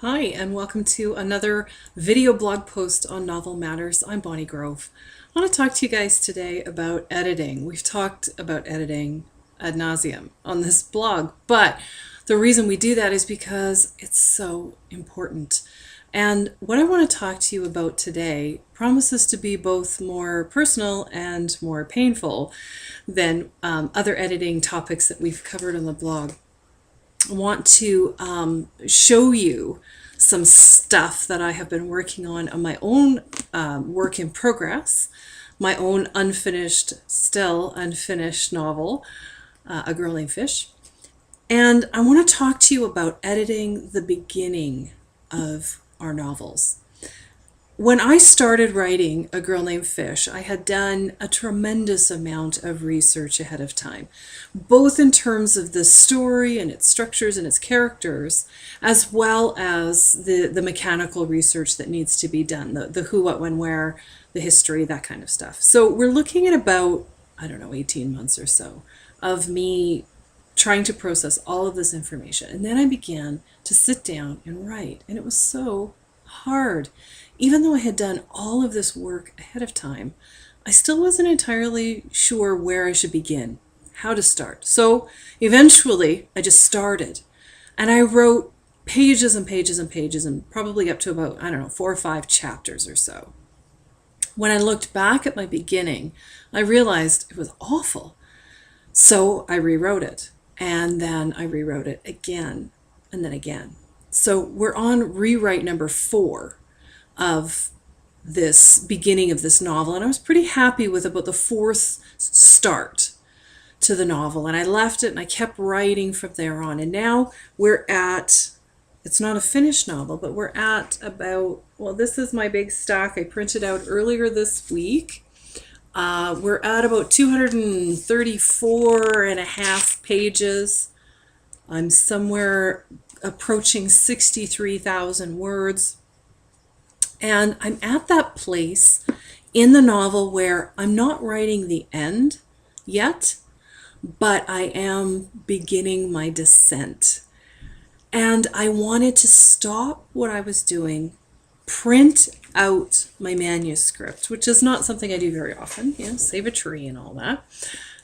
Hi, and welcome to another video blog post on Novel Matters. I'm Bonnie Grove. I want to talk to you guys today about editing. We've talked about editing ad nauseum on this blog, but the reason we do that is because it's so important. And what I want to talk to you about today promises to be both more personal and more painful than other editing topics that we've covered on the blog. Want to show you some stuff that I have been working on my own work in progress, my own still unfinished novel, A Girl Named Fish. And I want to talk to you about editing the beginning of our novels. When I started writing A Girl Named Fish, I had done a tremendous amount of research ahead of time, both in terms of the story and its structures and its characters, as well as the mechanical research that needs to be done, the who, what, when, where, the history, that kind of stuff. So we're looking at about, 18 months or so of me trying to process all of this information. And then I began to sit down and write, and it was so hard. Even though I had done all of this work ahead of time, I still wasn't entirely sure where I should begin, how to start. So eventually I just started, and I wrote pages and pages and pages, and probably up to about, 4 or 5 chapters or so. When I looked back at my beginning, I realized it was awful. So I rewrote it, and then I rewrote it again, and then again. So we're on rewrite number 4 of this beginning of this novel, and I was pretty happy with about the 4th start to the novel, and I left it and I kept writing from there on. And now we're at, it's not a finished novel, but we're at about, this is my big stack I printed out earlier this week. We're at about 234 and a half pages. I'm somewhere approaching 63,000 words. And I'm at that place in the novel where I'm not writing the end yet, but I am beginning my descent. And I wanted to stop what I was doing, print out my manuscript, which is not something I do very often, save a tree and all that.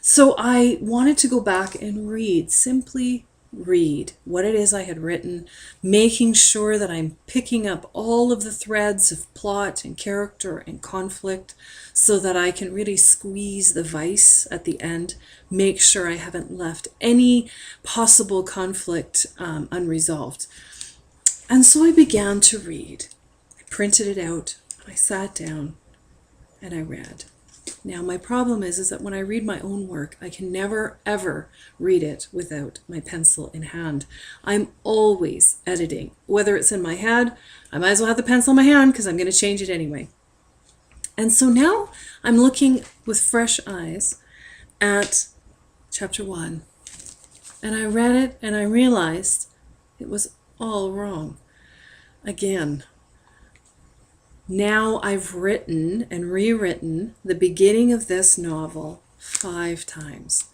So I wanted to go back and simply read what it is I had written, making sure that I'm picking up all of the threads of plot and character and conflict so that I can really squeeze the vice at the end, make sure I haven't left any possible conflict unresolved. And so I began to read. I printed it out, I sat down, and I read. Now, my problem is that when I read my own work, I can never, ever read it without my pencil in hand. I'm always editing. Whether it's in my head, I might as well have the pencil in my hand because I'm going to change it anyway. And so now I'm looking with fresh eyes at chapter 1. And I read it and I realized it was all wrong. Again. Now I've written and rewritten the beginning of this novel 5 times.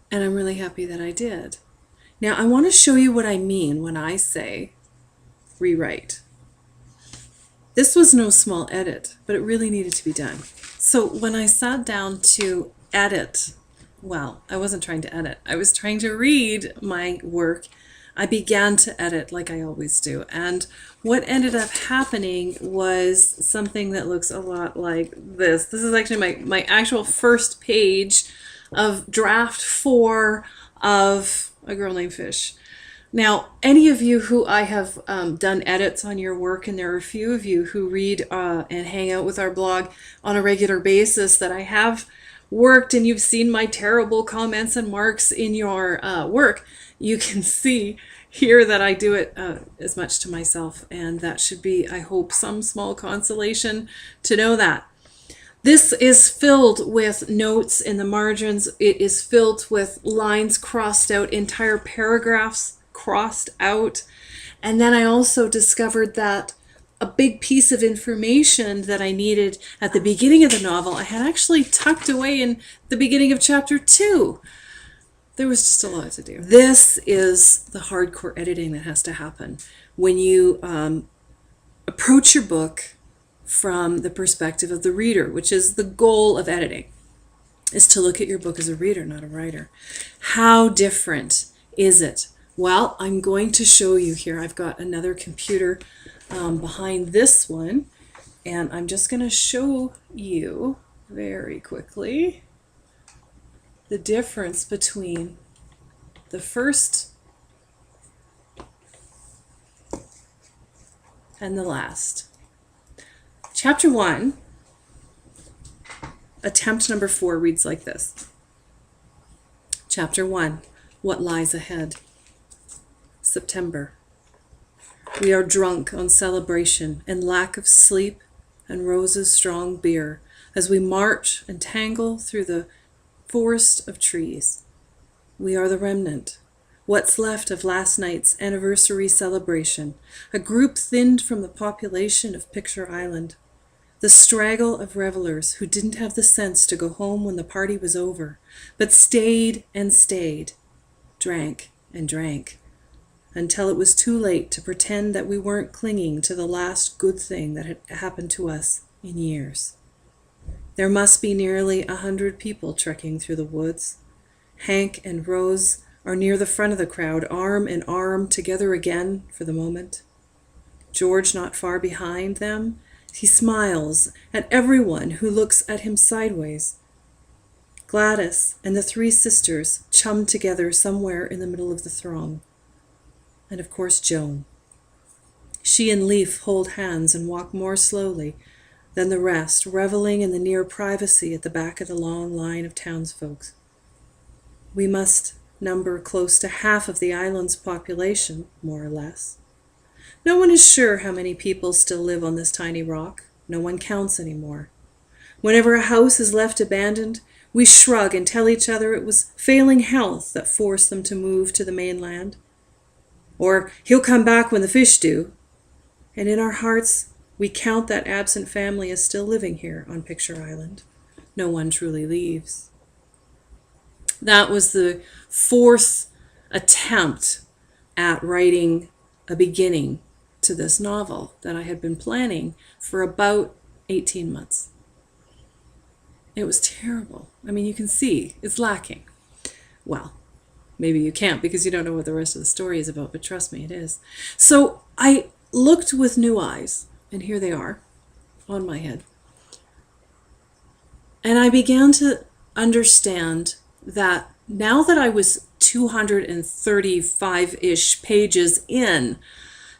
And I'm really happy that I did. Now I want to show you what I mean when I say rewrite. This was no small edit, but it really needed to be done. So when I sat down to edit, I wasn't trying to edit. I was trying to read my work. I began to edit like I always do. And what ended up happening was something that looks a lot like this. This is actually my actual first page of draft 4 of A Girl Named Fish. Now, any of you who I have done edits on your work, and there are a few of you who read and hang out with our blog on a regular basis that I have worked, and you've seen my terrible comments and marks in your work, you can see here that I do it as much to myself, and that should be, I hope, some small consolation to know that. This is filled with notes in the margins. It is filled with lines crossed out, entire paragraphs crossed out. And then I also discovered that a big piece of information that I needed at the beginning of the novel, I had actually tucked away in the beginning of chapter 2. There was just a lot to do. This is the hardcore editing that has to happen. when you approach your book from the perspective of the reader, which is the goal of editing, is to look at your book as a reader, not a writer. How different is it? Well, I'm going to show you here. I've got another computer behind this one, and I'm just going to show you very quickly the difference between the first and the last. Chapter 1, attempt number 4 reads like this. Chapter 1, what lies ahead? September. We are drunk on celebration and lack of sleep and Rose's strong beer as we march and tangle through the forest of trees. We are the remnant, what's left of last night's anniversary celebration, a group thinned from the population of Picture Island, the straggle of revelers who didn't have the sense to go home when the party was over, but stayed and stayed, drank and drank, until it was too late to pretend that we weren't clinging to the last good thing that had happened to us in years. There must be nearly 100 people trekking through the woods. Hank and Rose are near the front of the crowd, arm in arm, together again for the moment. George not far behind them. He smiles at everyone who looks at him sideways. Gladys and the 3 sisters chum together somewhere in the middle of the throng. And of course Joan. She and Leaf hold hands and walk more slowly than the rest, reveling in the near privacy at the back of the long line of townsfolk. We must number close to half of the island's population, more or less. No one is sure how many people still live on this tiny rock. No one counts anymore. Whenever a house is left abandoned, we shrug and tell each other it was failing health that forced them to move to the mainland. Or, he'll come back when the fish do. And in our hearts, we count that absent family as still living here on Picture Island. No one truly leaves. That was the 4th attempt at writing a beginning to this novel that I had been planning for about 18 months. It was terrible. I mean, you can see it's lacking. Well, maybe you can't because you don't know what the rest of the story is about, but trust me, it is. So I looked with new eyes, and here they are on my head. And I began to understand that now that I was 235-ish pages in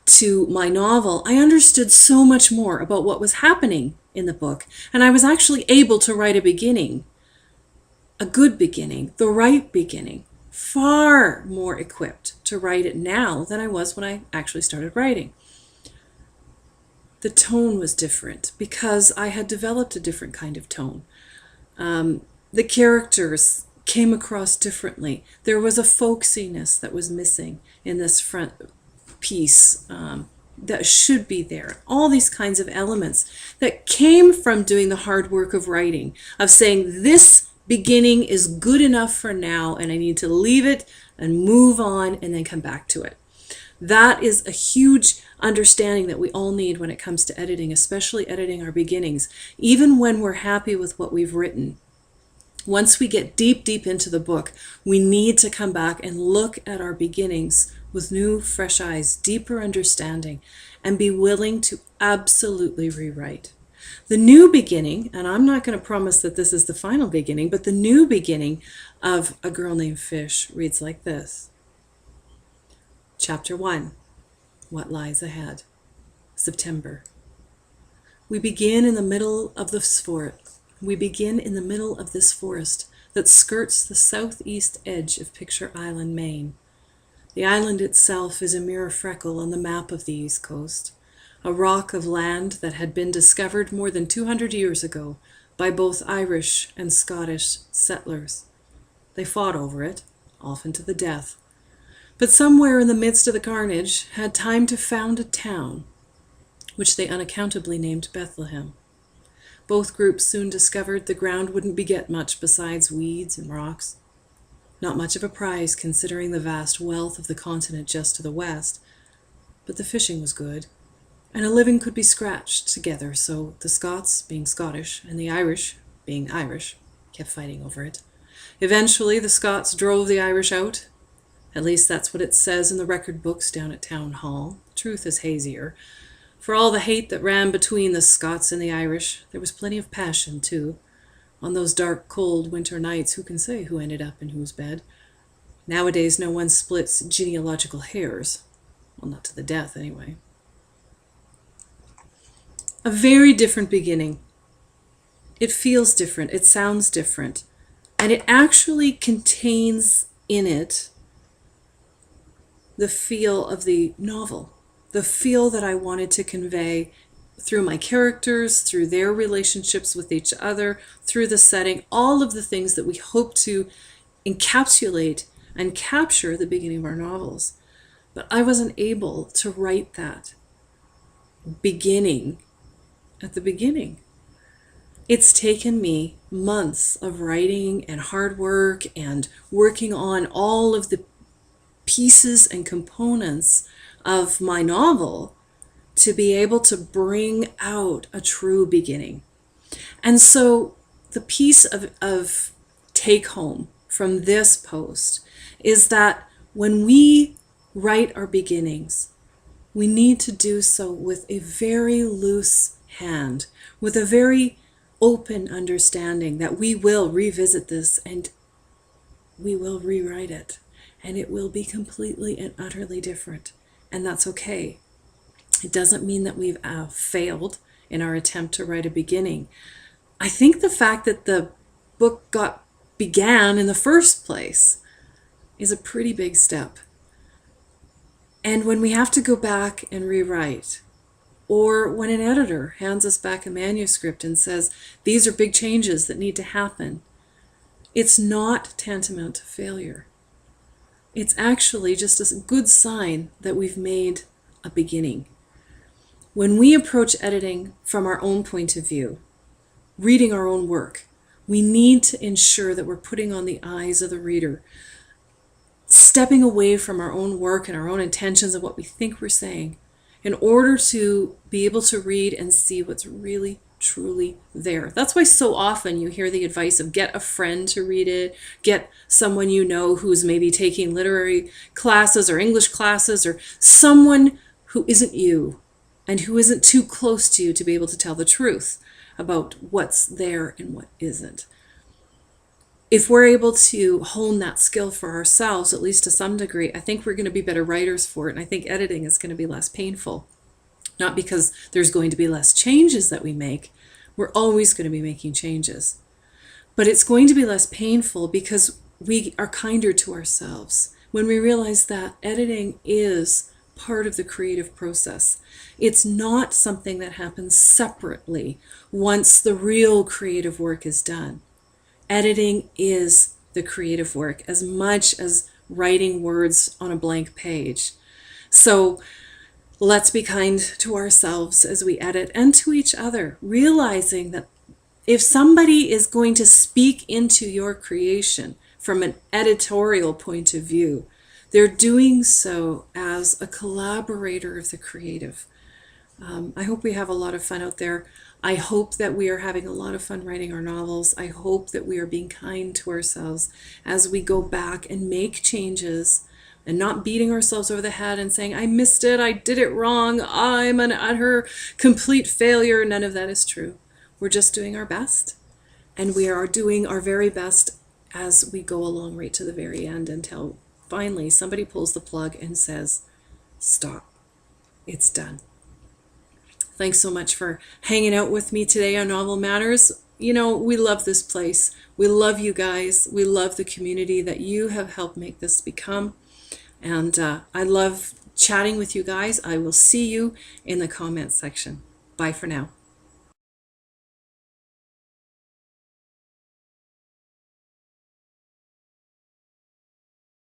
to my novel, I understood so much more about what was happening in the book. And I was actually able to write a beginning, a good beginning, the right beginning, far more equipped to write it now than I was when I actually started writing. The tone was different because I had developed a different kind of tone. The characters came across differently. There was a folksiness that was missing in this front piece that should be there. All these kinds of elements that came from doing the hard work of writing, of saying this beginning is good enough for now and I need to leave it and move on and then come back to it. That is a huge understanding that we all need when it comes to editing, especially editing our beginnings. Even when we're happy with what we've written, once we get deep into the book, we need to come back and look at our beginnings with new, fresh eyes, deeper understanding, and be willing to absolutely rewrite. The new beginning, and I'm not going to promise that this is the final beginning, but the new beginning of A Girl Named Fish reads like this. Chapter 1, What Lies Ahead? September. We begin in the middle of this forest. That skirts the southeast edge of Picture Island, Maine. The island itself is a mere freckle on the map of the East Coast, a rock of land that had been discovered more than 200 years ago by both Irish and Scottish settlers. They fought over it, often to the death, but somewhere in the midst of the carnage had time to found a town, which they unaccountably named Bethlehem. Both groups soon discovered the ground wouldn't beget much besides weeds and rocks. Not much of a prize considering the vast wealth of the continent just to the west, but the fishing was good, and a living could be scratched together, so the Scots, being Scottish, and the Irish, being Irish, kept fighting over it. Eventually, the Scots drove the Irish out. At least that's what it says in the record books down at Town Hall. Truth is hazier. For all the hate that ran between the Scots and the Irish, there was plenty of passion, too. On those dark, cold winter nights, who can say who ended up in whose bed? Nowadays, no one splits genealogical hairs. Well, not to the death, anyway. A very different beginning. It feels different. It sounds different. And it actually contains in it the feel of the novel, the feel that I wanted to convey through my characters, through their relationships with each other, through the setting, all of the things that we hope to encapsulate and capture at the beginning of our novels. But I wasn't able to write that beginning at the beginning. It's taken me months of writing and hard work and working on all of the pieces and components of my novel to be able to bring out a true beginning. And so the piece of take home from this post is that when we write our beginnings, we need to do so with a very loose hand, with a very open understanding that we will revisit this and we will rewrite it, and it will be completely and utterly different. And that's okay. It doesn't mean that we've failed in our attempt to write a beginning. I think the fact that the book began in the first place is a pretty big step. And when we have to go back and rewrite, or when an editor hands us back a manuscript and says, these are big changes that need to happen, it's not tantamount to failure. It's actually just a good sign that we've made a beginning. When we approach editing from our own point of view, reading our own work, we need to ensure that we're putting on the eyes of the reader, stepping away from our own work and our own intentions of what we think we're saying, in order to be able to read and see what's really, truly there. That's why so often you hear the advice of get a friend to read it, get someone you know who's maybe taking literary classes or English classes, or someone who isn't you and who isn't too close to you to be able to tell the truth about what's there and what isn't. If we're able to hone that skill for ourselves, at least to some degree, I think we're going to be better writers for it. And I think editing is going to be less painful. Not because there's going to be less changes that we make. We're always going to be making changes. But it's going to be less painful because we are kinder to ourselves when we realize that editing is part of the creative process. It's not something that happens separately once the real creative work is done. Editing is the creative work as much as writing words on a blank page. So let's be kind to ourselves as we edit and to each other, realizing that if somebody is going to speak into your creation from an editorial point of view, they're doing so as a collaborator of the creative. I hope we have a lot of fun out there. I hope that we are having a lot of fun writing our novels. I hope that we are being kind to ourselves as we go back and make changes and not beating ourselves over the head and saying, I missed it, I did it wrong, I'm an utter complete failure. None of that is true. We're just doing our best, and we are doing our very best as we go along right to the very end until finally somebody pulls the plug and says, stop, it's done. Thanks so much for hanging out with me today on Novel Matters. You know, we love this place. We love you guys. We love the community that you have helped make this become. And I love chatting with you guys. I will see you in the comments section. Bye for now.